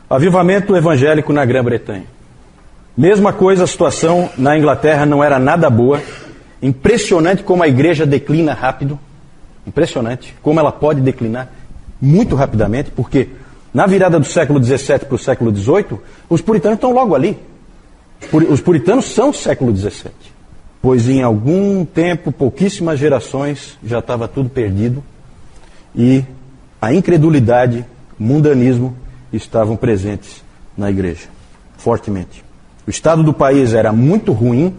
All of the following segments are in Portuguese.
Avivamento evangélico na Grã-Bretanha. Mesma coisa, a situação na Inglaterra não era nada boa. Impressionante como a igreja declina rápido. Impressionante como ela pode declinar muito rapidamente, porque na virada do século XVII para o século XVIII, os puritanos estão logo ali. Os puritanos são século XVII. Pois em algum tempo, pouquíssimas gerações, já estava tudo perdido. E a incredulidade, o mundanismo estavam presentes na igreja, fortemente. O estado do país era muito ruim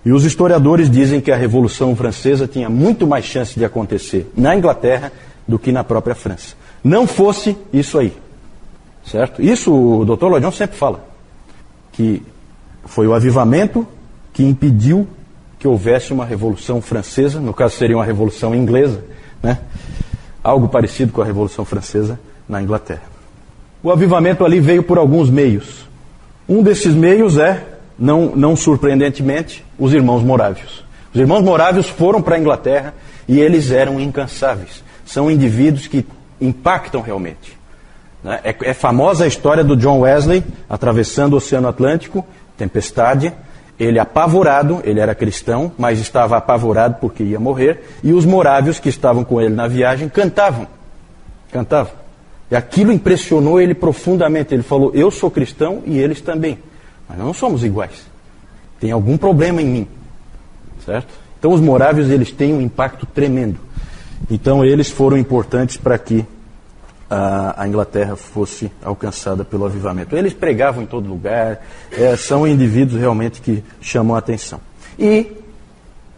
e os historiadores dizem que a Revolução Francesa tinha muito mais chance de acontecer na Inglaterra do que na própria França. Não fosse isso aí, certo? Isso o Dr. Lloyd Jones sempre fala, que foi o avivamento que impediu que houvesse uma Revolução Francesa, no caso seria uma Revolução Inglesa, né? Algo parecido com a Revolução Francesa na Inglaterra. O avivamento ali veio por alguns meios. Um desses meios é, não surpreendentemente, os irmãos morávios. Os irmãos morávios foram para a Inglaterra e eles eram incansáveis. São indivíduos que impactam realmente. É famosa a história do John Wesley atravessando o Oceano Atlântico, tempestade. Ele apavorado, ele era cristão, mas estava apavorado porque ia morrer. E os morávios que estavam com ele na viagem cantavam. E aquilo impressionou ele profundamente. Ele falou, eu sou cristão e eles também. Mas nós não somos iguais. Tem algum problema em mim. Certo? Então os morávios, eles têm um impacto tremendo. Então eles foram importantes para que a Inglaterra fosse alcançada pelo avivamento. Eles pregavam em todo lugar. São indivíduos realmente que chamam a atenção. E,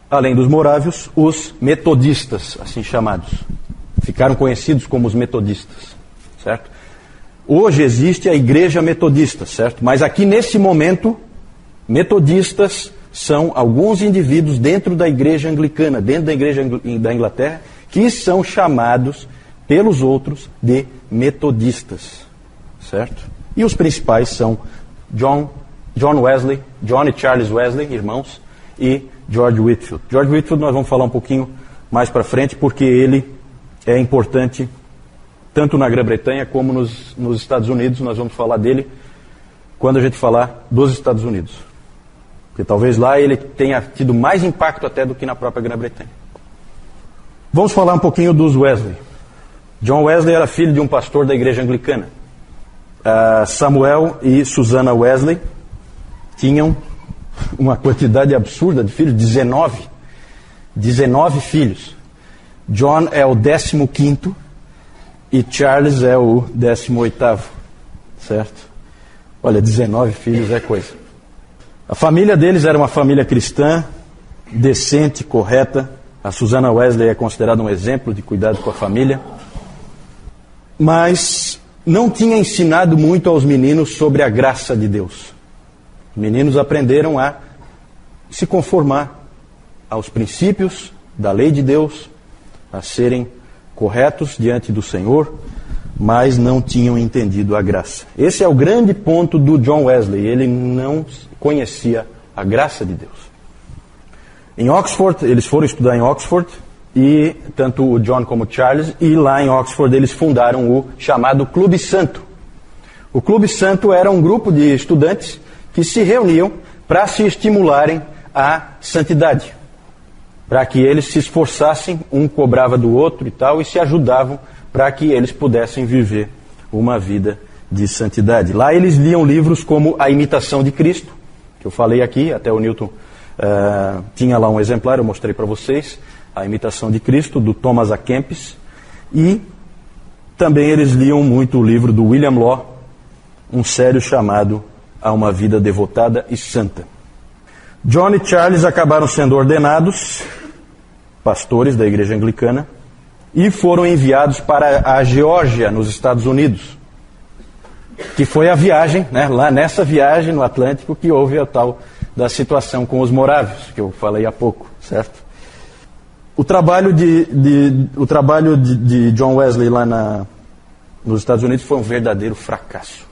além dos morávios, os metodistas, assim chamados. Ficaram conhecidos como os metodistas. Certo? Hoje existe a igreja metodista, certo? Mas aqui nesse momento, metodistas são alguns indivíduos dentro da igreja anglicana, dentro da igreja da Inglaterra, que são chamados pelos outros de metodistas, certo? E os principais são John Wesley, John e Charles Wesley, irmãos, e George Whitefield. George Whitefield nós vamos falar um pouquinho mais para frente, porque ele é importante tanto na Grã-Bretanha como nos Estados Unidos. Nós vamos falar dele quando a gente falar dos Estados Unidos. Porque talvez lá ele tenha tido mais impacto até do que na própria Grã-Bretanha. Vamos falar um pouquinho dos Wesley. John Wesley era filho de um pastor da igreja anglicana. Samuel e Susana Wesley tinham uma quantidade absurda de filhos, 19 filhos. John é o 15º e Charles é o 18º, certo? Olha, 19 filhos é coisa. A família deles era uma família cristã, decente, correta. A Susana Wesley é considerada um exemplo de cuidado com a família. Mas não tinha ensinado muito aos meninos sobre a graça de Deus. Os meninos aprenderam a se conformar aos princípios da lei de Deus, a serem corretos diante do Senhor, mas não tinham entendido a graça. Esse é o grande ponto do John Wesley. Ele não conhecia a graça de Deus. Em Oxford, eles foram estudar em Oxford, e tanto o John como o Charles, e lá em Oxford eles fundaram o chamado Clube Santo. O Clube Santo era um grupo de estudantes que se reuniam para se estimularem à santidade, para que eles se esforçassem, um cobrava do outro e tal, e se ajudavam para que eles pudessem viver uma vida de santidade. Lá eles liam livros como A Imitação de Cristo, que eu falei aqui, até o Newton tinha lá um exemplar, eu mostrei para vocês, A Imitação de Cristo, do Thomas A. Kempis, e também eles liam muito o livro do William Law, um sério chamado A uma Vida Devotada e Santa. John e Charles acabaram sendo ordenados pastores da igreja anglicana e foram enviados para a Geórgia, nos Estados Unidos, que foi a viagem, né, lá nessa viagem no Atlântico, que houve a tal da situação com os morávios, que eu falei há pouco, certo? O trabalho de John Wesley lá nos Estados Unidos foi um verdadeiro fracasso.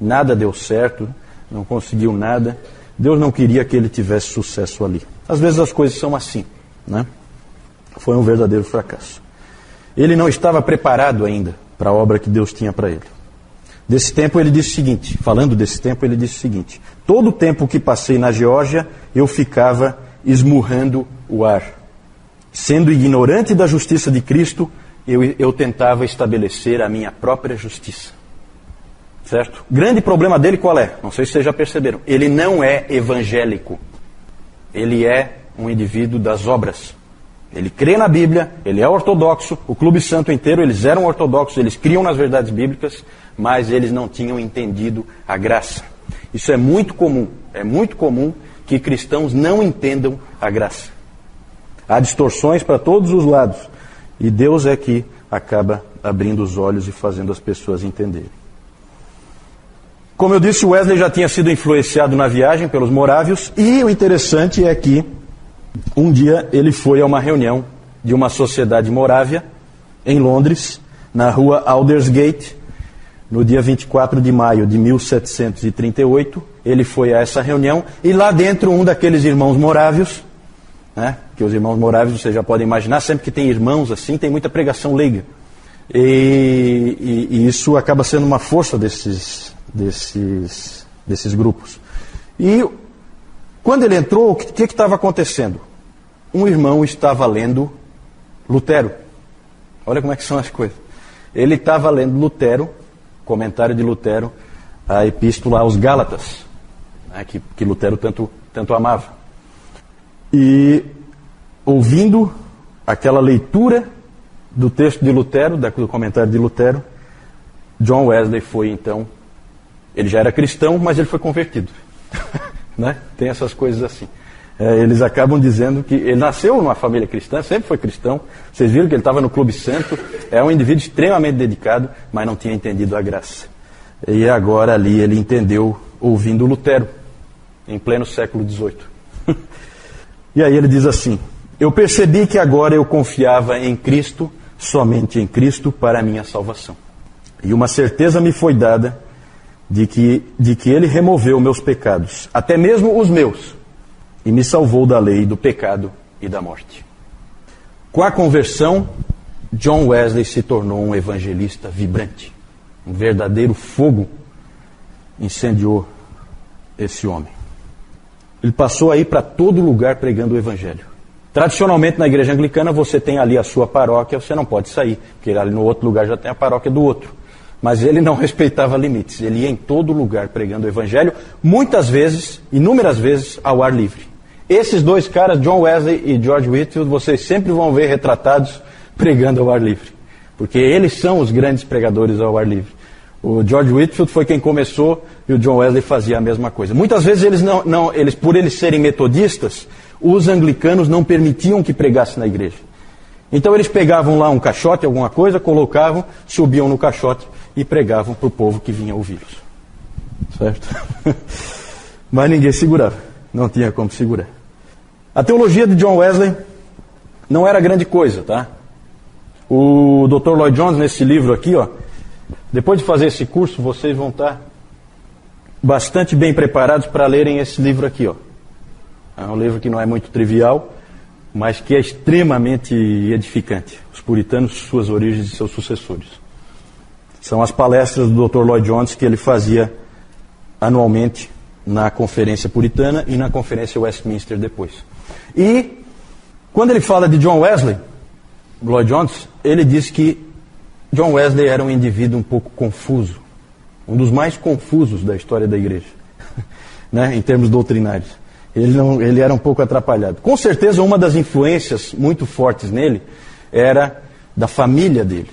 Nada deu certo, não conseguiu nada. Deus não queria que ele tivesse sucesso ali. Às vezes as coisas são assim, né? Foi um verdadeiro fracasso. Ele não estava preparado ainda para a obra que Deus tinha para ele. Desse tempo ele disse o seguinte, falando desse tempo, ele disse o seguinte: todo o tempo que passei na Geórgia, eu ficava esmurrando o ar. Sendo ignorante da justiça de Cristo, eu tentava estabelecer a minha própria justiça. Certo? Grande problema dele qual é? Não sei se vocês já perceberam. Ele não é evangélico. Ele é um indivíduo das obras. Ele crê na Bíblia, ele é ortodoxo, o Clube Santo inteiro, eles eram ortodoxos, eles criam nas verdades bíblicas, mas eles não tinham entendido a graça. Isso é muito comum que cristãos não entendam a graça. Há distorções para todos os lados, e Deus é que acaba abrindo os olhos e fazendo as pessoas entenderem. Como eu disse, Wesley já tinha sido influenciado na viagem pelos morávios, e o interessante é que um dia ele foi a uma reunião de uma sociedade morávia em Londres, na rua Aldersgate, no dia 24 de maio de 1738. Ele foi a essa reunião e lá dentro um daqueles irmãos morávios, né, que os irmãos morávios vocês já podem imaginar, sempre que tem irmãos assim, tem muita pregação leiga. E isso acaba sendo uma força desses grupos. E quando ele entrou, o que estava acontecendo? Um irmão estava lendo Lutero. Olha como é que são as coisas. Ele estava lendo Lutero, comentário de Lutero, a epístola aos Gálatas, né, que Lutero tanto amava. E ouvindo aquela leitura do texto de Lutero, do comentário de Lutero, John Wesley foi então, ele já era cristão, mas ele foi convertido. Né? Tem essas coisas assim. Eles acabam dizendo que ele nasceu numa família cristã, sempre foi cristão. Vocês viram que ele estava no Clube Santo, é um indivíduo extremamente dedicado, mas não tinha entendido a graça. E agora ali ele entendeu ouvindo Lutero, em pleno século XVIII. E aí ele diz assim: eu percebi que agora eu confiava em Cristo, somente em Cristo, para a minha salvação. E uma certeza me foi dada de que Ele removeu meus pecados, até mesmo os meus, e me salvou da lei, do pecado e da morte. Com a conversão, John Wesley se tornou um evangelista vibrante. Um verdadeiro fogo incendiou esse homem. Ele passou a ir para todo lugar pregando o evangelho. Tradicionalmente, na igreja anglicana, você tem ali a sua paróquia, você não pode sair, porque ali no outro lugar já tem a paróquia do outro. Mas ele não respeitava limites, ele ia em todo lugar pregando o evangelho, muitas vezes, inúmeras vezes, ao ar livre. Esses dois caras, John Wesley e George Whitefield, vocês sempre vão ver retratados pregando ao ar livre, porque eles são os grandes pregadores ao ar livre. O George Whitefield foi quem começou e o John Wesley fazia a mesma coisa. Muitas vezes eles por eles serem metodistas, os anglicanos não permitiam que pregasse na igreja. Então eles pegavam lá um caixote, alguma coisa, colocavam, subiam no caixote e pregavam para o povo que vinha ouvi-los. Certo? Mas ninguém segurava, não tinha como segurar. A teologia de John Wesley não era grande coisa, tá? O Dr. Lloyd Jones, nesse livro aqui, ó, depois de fazer esse curso, vocês vão estar bastante bem preparados para lerem esse livro aqui, ó. É um livro que não é muito trivial, mas que é extremamente edificante. Os puritanos, suas origens e seus sucessores. São as palestras do Dr. Lloyd Jones que ele fazia anualmente na Conferência Puritana e na Conferência Westminster depois. E quando ele fala de John Wesley, Lloyd Jones, ele diz que John Wesley era um indivíduo um pouco confuso, um dos mais confusos da história da igreja, né, em termos doutrinários. Ele era um pouco atrapalhado. Com certeza, uma das influências muito fortes nele era da família dele.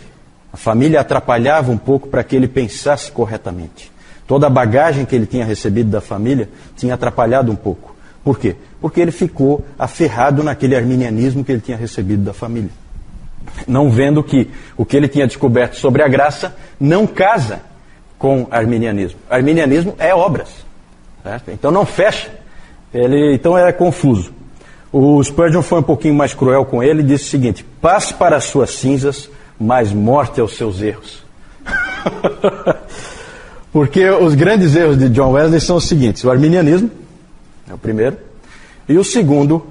A família atrapalhava um pouco para que ele pensasse corretamente. Toda a bagagem que ele tinha recebido da família tinha atrapalhado um pouco. Por quê? Porque ele ficou aferrado naquele arminianismo que ele tinha recebido da família. Não vendo que o que ele tinha descoberto sobre a graça não casa com arminianismo. Arminianismo é obras. Certo? Então não fecha. Então era confuso. O Spurgeon foi um pouquinho mais cruel com ele e disse o seguinte: paz para as suas cinzas, mas morte aos seus erros. Porque os grandes erros de John Wesley são os seguintes: o arminianismo é o primeiro, e o segundo,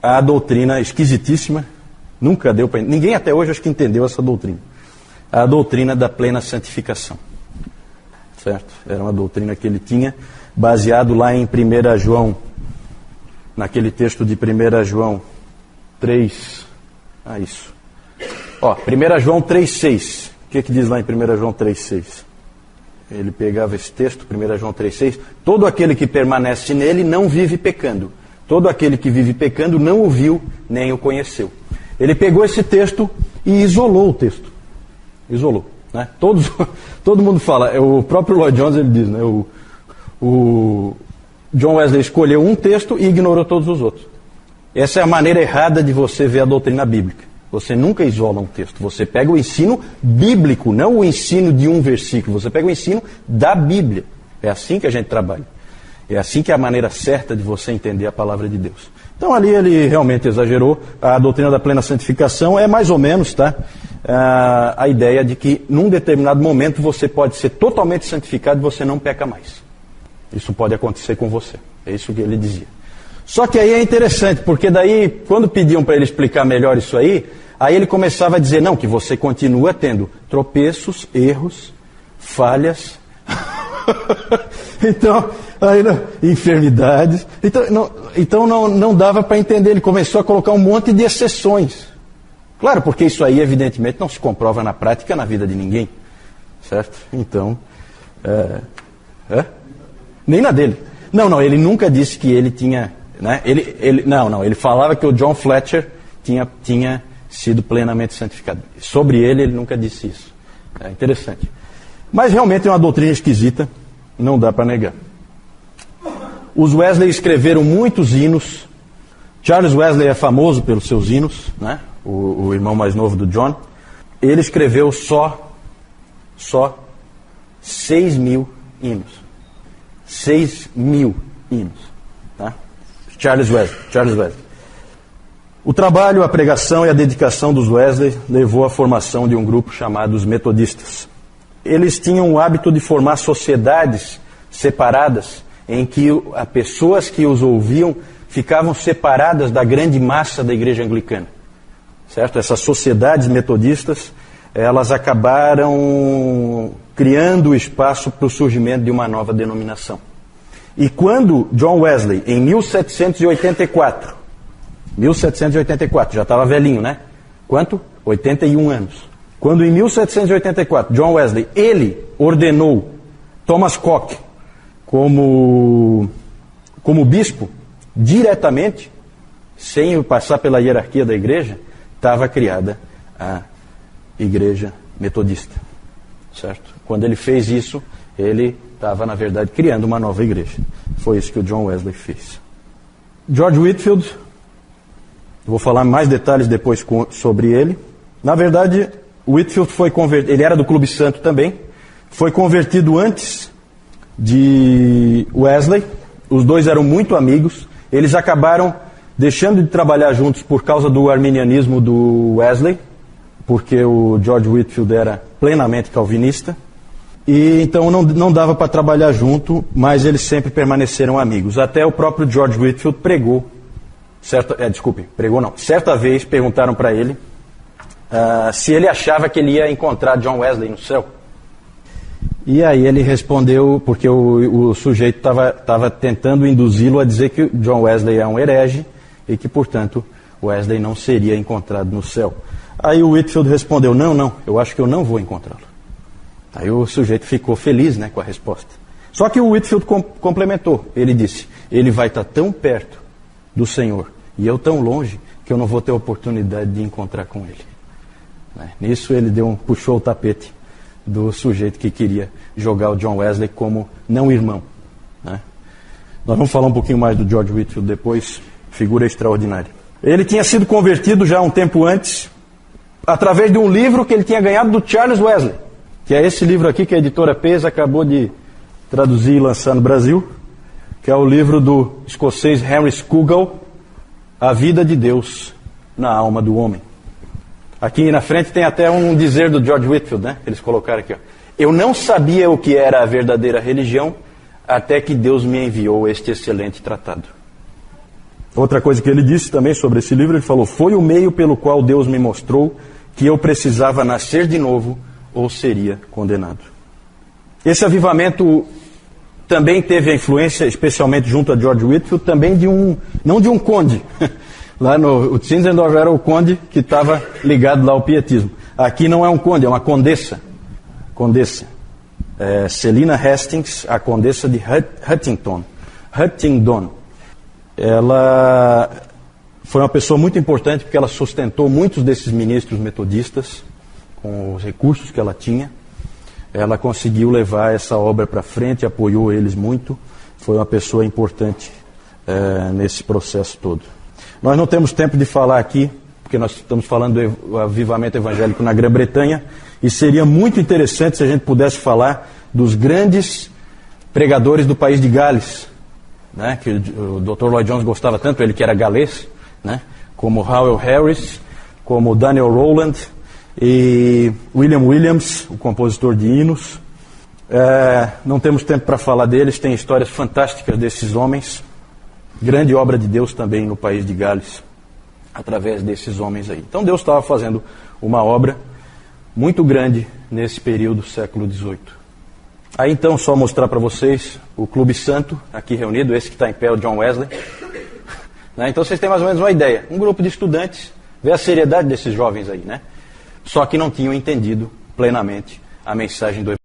a doutrina esquisitíssima, nunca deu para... Ninguém até hoje acho que entendeu essa doutrina. A doutrina da plena santificação. certo? Era uma doutrina que ele tinha, baseado lá em 1 João, naquele texto de 1 João 3, isso. 1 João 3,6, o que diz lá em 1 João 3,6? Ele pegava esse texto, 1 João 3,6, todo aquele que permanece nele não vive pecando, todo aquele que vive pecando não o viu nem o conheceu. Ele pegou esse texto e isolou o texto, isolou. Né? Todo mundo fala, o próprio Lloyd Jones ele diz, né? O John Wesley escolheu um texto e ignorou todos os outros. Essa é a maneira errada de você ver a doutrina bíblica. Você nunca isola um texto, você pega o ensino bíblico, não o ensino de um versículo, você pega o ensino da Bíblia. É assim que a gente trabalha. É assim que é a maneira certa de você entender a palavra de Deus. Então ali ele realmente exagerou. A doutrina da plena santificação é mais ou menos, tá? A ideia de que num determinado momento você pode ser totalmente santificado e você não peca mais. Isso pode acontecer com você. É isso que ele dizia. Só que aí é interessante, porque daí, quando pediam para ele explicar melhor isso aí ele começava a dizer, não, que você continua tendo tropeços, erros, falhas, enfermidades. Então não dava para entender, ele começou a colocar um monte de exceções. Claro, porque isso aí, evidentemente, não se comprova na prática na vida de ninguém. Certo? Então, nem na dele. Não, ele nunca disse que ele tinha... Né? Ele falava que o John Fletcher tinha sido plenamente santificado. Sobre ele nunca disse isso. É interessante. Mas realmente é uma doutrina esquisita, não dá para negar. Os Wesley escreveram muitos hinos. Charles Wesley é famoso pelos seus hinos, né? O irmão mais novo do John. Ele escreveu só 6.000 hinos. 6.000 hinos. Tá? Charles Wesley. O trabalho, a pregação e a dedicação dos Wesley levou à formação de um grupo chamado os Metodistas. Eles tinham o hábito de formar sociedades separadas, em que as pessoas que os ouviam ficavam separadas da grande massa da igreja anglicana. Certo? Essas sociedades metodistas, elas acabaram criando espaço para o surgimento de uma nova denominação. E quando John Wesley, em 1784, já estava velhinho, né? Quanto? 81 anos. Quando em 1784, John Wesley, ele ordenou Thomas Coke como bispo, diretamente, sem passar pela hierarquia da igreja, estava criada a igreja metodista. Certo? Quando ele fez isso, ele estava, na verdade, criando uma nova igreja. Foi isso que o John Wesley fez. George Whitefield, vou falar mais detalhes depois sobre ele. Na verdade, Whitefield foi convertido, ele era do Clube Santo também, foi convertido antes de Wesley. Os dois eram muito amigos. Eles acabaram deixando de trabalhar juntos por causa do arminianismo do Wesley, porque o George Whitefield era plenamente calvinista. E então não dava para trabalhar junto, mas eles sempre permaneceram amigos. Até o próprio George Whitefield pregou. Certa vez perguntaram para ele se ele achava que ele ia encontrar John Wesley no céu. E aí ele respondeu, porque o sujeito estava tentando induzi-lo a dizer que John Wesley é um herege e que, portanto, Wesley não seria encontrado no céu. Aí o Whitefield respondeu, não, eu acho que eu não vou encontrá-lo. Aí o sujeito ficou feliz, né, com a resposta. Só que o Whitefield complementou. Ele disse, ele vai estar tão perto do Senhor e eu tão longe que eu não vou ter oportunidade de encontrar com ele. Nisso ele puxou o tapete do sujeito que queria jogar o John Wesley como não irmão. Né? Nós vamos falar um pouquinho mais do George Whitefield depois, figura extraordinária. Ele tinha sido convertido já um tempo antes, através de um livro que ele tinha ganhado do Charles Wesley, que é esse livro aqui que a editora Pes acabou de traduzir e lançar no Brasil, que é o livro do escocês Henry Scougal, A Vida de Deus na Alma do Homem. Aqui na frente tem até um dizer do George Whitefield, né? Eles colocaram aqui, ó. Eu não sabia o que era a verdadeira religião até que Deus me enviou este excelente tratado. Outra coisa que ele disse também sobre esse livro, ele falou, foi o meio pelo qual Deus me mostrou que eu precisava nascer de novo ou seria condenado. Esse avivamento também teve a influência, especialmente junto a George Whitefield, também não de um conde. Lá o Zinzendorf era o conde que estava ligado lá ao pietismo. Aqui não é um conde, é uma condessa. Celina Hastings, a condessa de Huntingdon. Ela foi uma pessoa muito importante porque ela sustentou muitos desses ministros metodistas com os recursos que ela tinha. Ela conseguiu levar essa obra para frente, apoiou eles muito. Foi uma pessoa importante nesse processo todo. Nós não temos tempo de falar aqui, porque nós estamos falando do avivamento evangélico na Grã-Bretanha, e seria muito interessante se a gente pudesse falar dos grandes pregadores do país de Gales, né, que o Dr. Lloyd Jones gostava tanto, ele que era galês, né, como Howell Harris, como Daniel Rowland e William Williams, o compositor de hinos. Não temos tempo para falar deles, tem histórias fantásticas desses homens. Grande obra de Deus também no país de Gales, através desses homens aí. Então Deus estava fazendo uma obra muito grande nesse período, século XVIII. Aí então, só mostrar para vocês o Clube Santo, aqui reunido, esse que está em pé, o John Wesley. Né? Então vocês têm mais ou menos uma ideia. Um grupo de estudantes, vê a seriedade desses jovens aí, né? Só que não tinham entendido plenamente a mensagem do Evangelho.